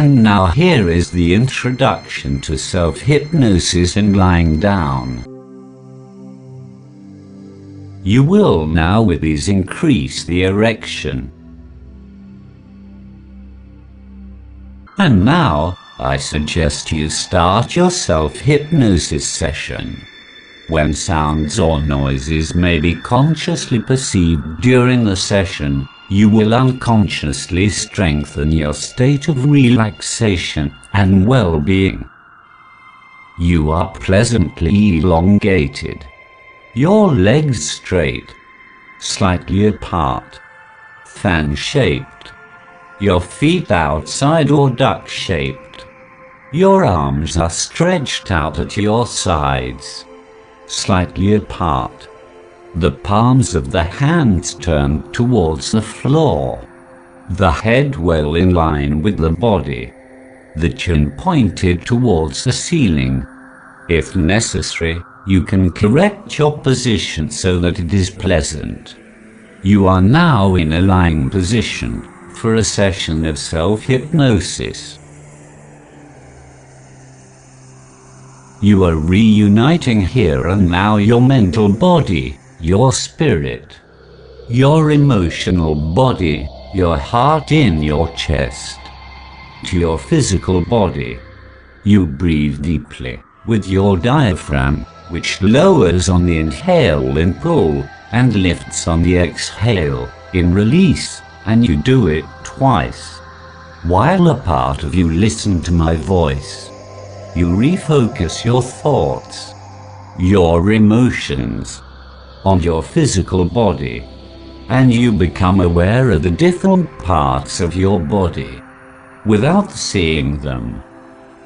And now here is the introduction to self-hypnosis and lying down. You will now with ease increase the erection. And now, I suggest you start your self-hypnosis session. When sounds or noises may be consciously perceived during the session, you will unconsciously strengthen your state of relaxation and well-being. You are pleasantly elongated. Your legs straight, slightly apart, fan-shaped. Your feet outside or duck-shaped. Your arms are stretched out at your sides, slightly apart. The palms of the hands turned towards the floor. The head well in line with the body. The chin pointed towards the ceiling. If necessary, you can correct your position so that it is pleasant. You are now in a lying position for a session of self-hypnosis. You are reuniting here and now your mental body, your spirit, your emotional body, your heart in your chest, to your physical body. You breathe deeply with your diaphragm, which lowers on the inhale in pull and lifts on the exhale in release, and you do it twice. While a part of you listens to my voice, you refocus your thoughts, your emotions, on your physical body, and you become aware of the different parts of your body, without seeing them,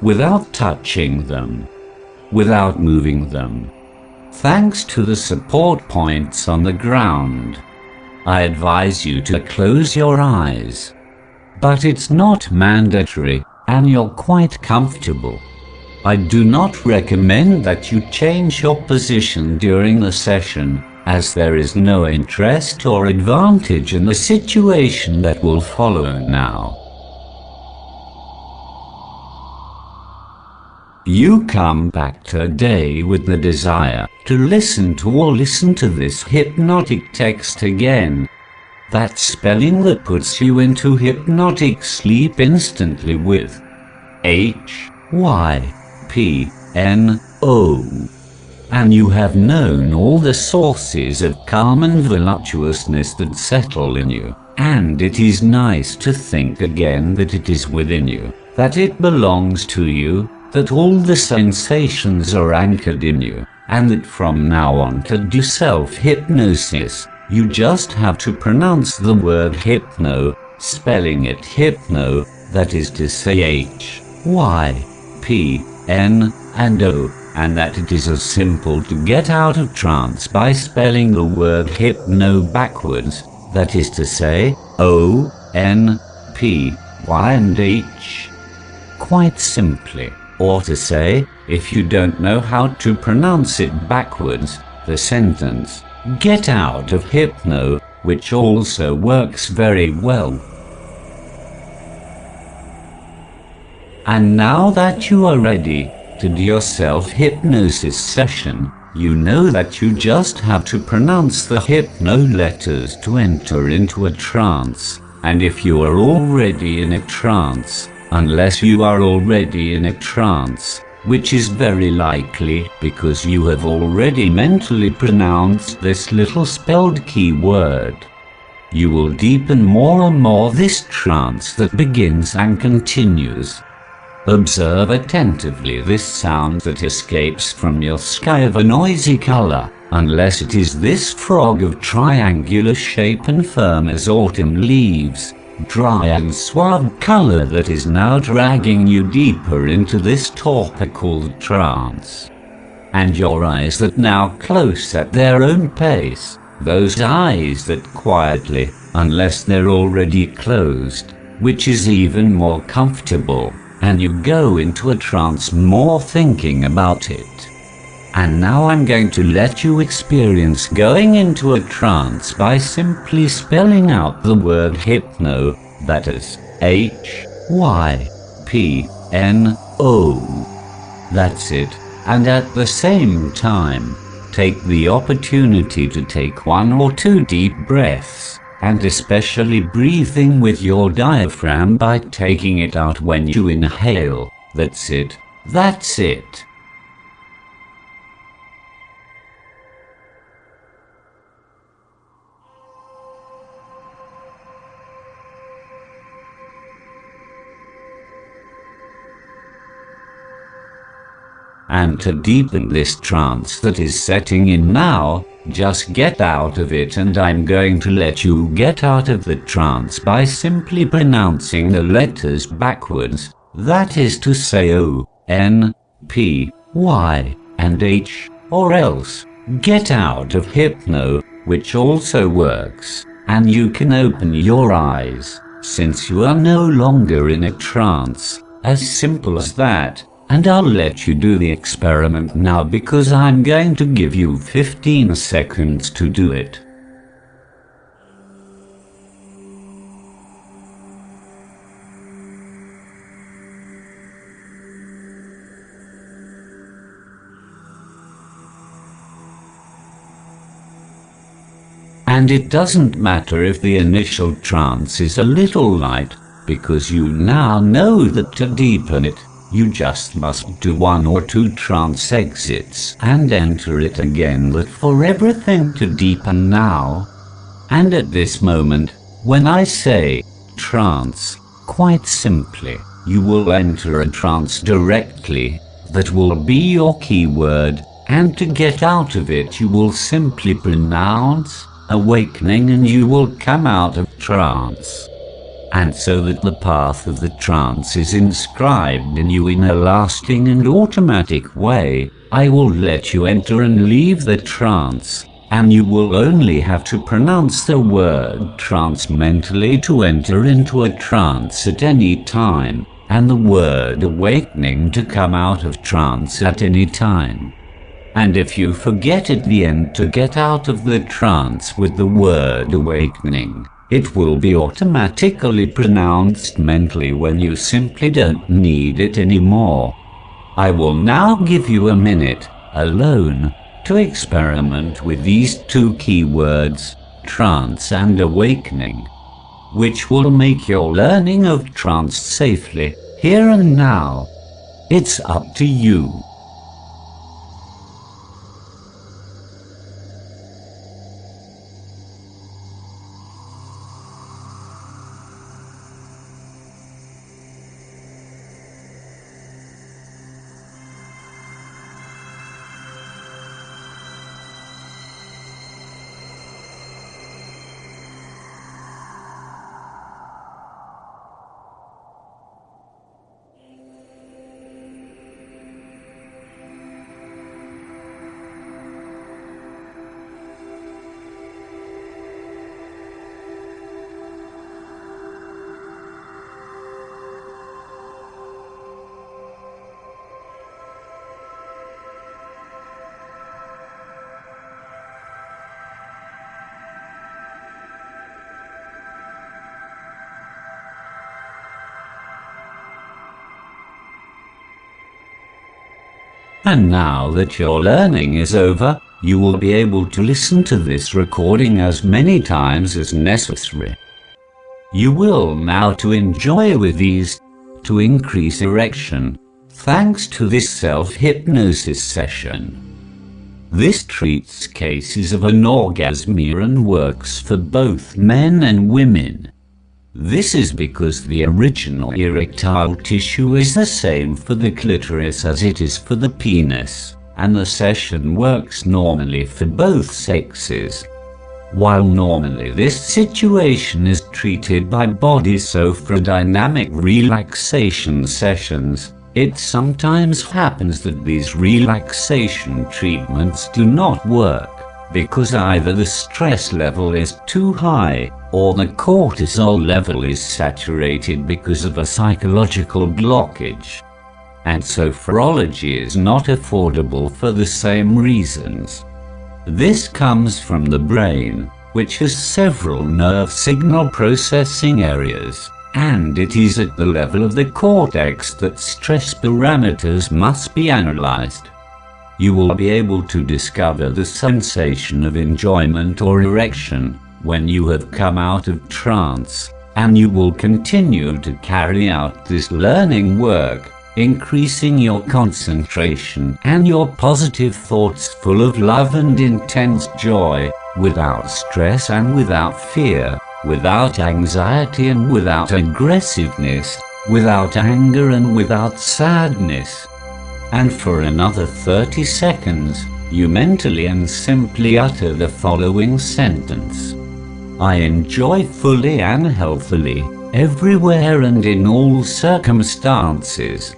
without touching them, without moving them. Thanks to the support points on the ground, I advise you to close your eyes, but it's not mandatory, and you're quite comfortable. I do not recommend that you change your position during the session, as there is no interest or advantage in the situation that will follow now. You come back today with the desire to listen to this hypnotic text again. That spelling that puts you into hypnotic sleep instantly with Hypno. And you have known all the sources of calm and voluptuousness that settle in you, and it is nice to think again that it is within you, that it belongs to you, that all the sensations are anchored in you, and that from now on to do self-hypnosis, you just have to pronounce the word hypno, spelling it hypno, that is to say Hypno and O, and that it is as simple to get out of trance by spelling the word hypno backwards, that is to say ONPY and H. Quite simply, or to say, if you don't know how to pronounce it backwards, the sentence, get out of hypno, which also works very well. And now that you are ready to do your self-hypnosis session, you know that you just have to pronounce the hypno letters to enter into a trance. And if you are already in a trance, unless you are already in a trance, which is very likely because you have already mentally pronounced this little spelled keyword, you will deepen more and more this trance that begins and continues. Observe attentively this sound that escapes from your sky of a noisy color, unless it is this frog of triangular shape and firm as autumn leaves, dry and suave color that is now dragging you deeper into this torpor called trance. And your eyes that now close at their own pace, those eyes that quietly, unless they're already closed, which is even more comfortable, and you go into a trance more thinking about it. And now I'm going to let you experience going into a trance by simply spelling out the word hypno, that is, Hypno. That's it. And at the same time, take the opportunity to take 1 or 2 deep breaths, and especially breathing with your diaphragm by taking it out when you inhale. That's it. That's it. And to deepen this trance that is setting in now, just get out of it, and I'm going to let you get out of the trance by simply pronouncing the letters backwards. That is to say O, N, P, Y, and H, or else get out of hypno, which also works, and you can open your eyes, since you are no longer in a trance. As simple as that. And I'll let you do the experiment now, because I'm going to give you 15 seconds to do it. And it doesn't matter if the initial trance is a little light, because you now know that to deepen it, you just must do 1 or 2 trance exits and enter it again, but for everything to deepen now. And at this moment, when I say trance, quite simply, you will enter a trance directly. That will be your keyword, and to get out of it you will simply pronounce awakening, and you will come out of trance. And so that the path of the trance is inscribed in you in a lasting and automatic way, I will let you enter and leave the trance, and you will only have to pronounce the word trance mentally to enter into a trance at any time, and the word awakening to come out of trance at any time. And if you forget at the end to get out of the trance with the word awakening, it will be automatically pronounced mentally when you simply don't need it anymore. I will now give you a minute, alone, to experiment with these 2 keywords, trance and awakening, which will make your learning of trance safely, here and now. It's up to you. And now that your learning is over, you will be able to listen to this recording as many times as necessary. You will now to enjoy with ease, to increase erection, thanks to this self-hypnosis session. This treats cases of anorgasmia and works for both men and women. This is because the original erectile tissue is the same for the clitoris as it is for the penis, and the session works normally for both sexes. While normally this situation is treated by body SOPHRODYNAMIC relaxation sessions, it sometimes happens that these relaxation treatments do not work, because either the stress level is too high, or the cortisol level is saturated because of a psychological blockage. And sophrology is not affordable for the same reasons. This comes from the brain, which has several nerve signal processing areas, And it is at the level of the cortex that stress parameters must be analyzed. You will be able to discover the sensation of enjoyment or erection when you have come out of trance, and you will continue to carry out this learning work, increasing your concentration and your positive thoughts full of love and intense joy, without stress and without fear, without anxiety and without aggressiveness, without anger and without sadness. And for another 30 seconds, you mentally and simply utter the following sentence: I enjoy fully and healthily, everywhere and in all circumstances.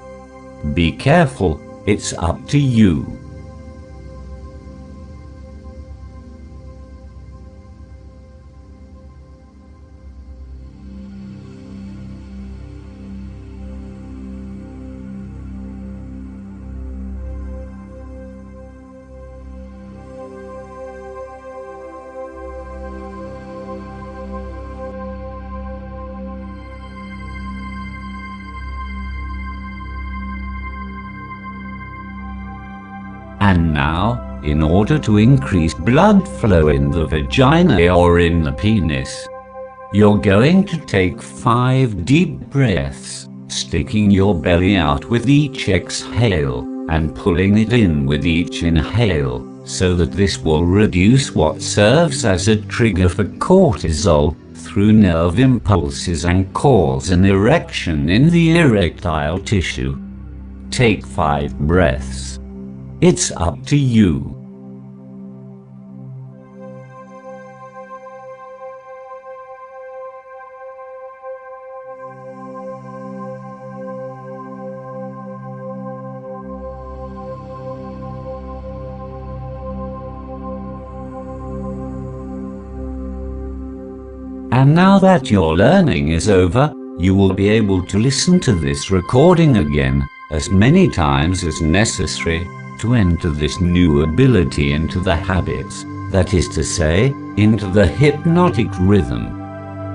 Be careful, it's up to you. And now, in order to increase blood flow in the vagina or in the penis, you're going to take 5 deep breaths, sticking your belly out with each exhale, and pulling it in with each inhale, so that this will reduce what serves as a trigger for cortisol through nerve impulses and cause an erection in the erectile tissue. Take 5 breaths. It's up to you. And now that your learning is over, you will be able to listen to this recording again, as many times as necessary, to enter this new ability into the habits, that is to say, into the hypnotic rhythm.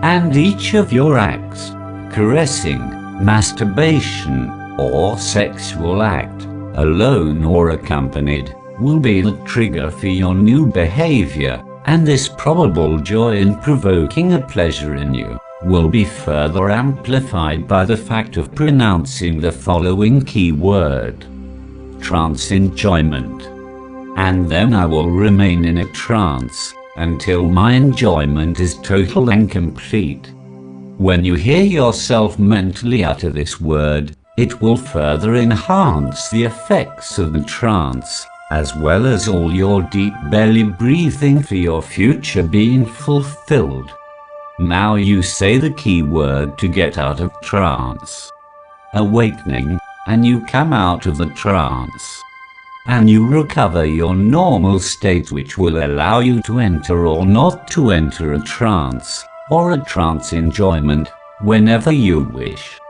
And each of your acts, caressing, masturbation, or sexual act, alone or accompanied, will be the trigger for your new behavior, and this probable joy in provoking a pleasure in you will be further amplified by the fact of pronouncing the following key word: trance enjoyment. And then I will remain in a trance until my enjoyment is total and complete. When you hear yourself mentally utter this word, it will further enhance the effects of the trance, as well as all your deep belly breathing for your future being fulfilled. Now you say the key word to get out of trance. Awakening. And you come out of the trance. And you recover your normal state, which will allow you to enter or not to enter a trance, or a trance enjoyment, whenever you wish.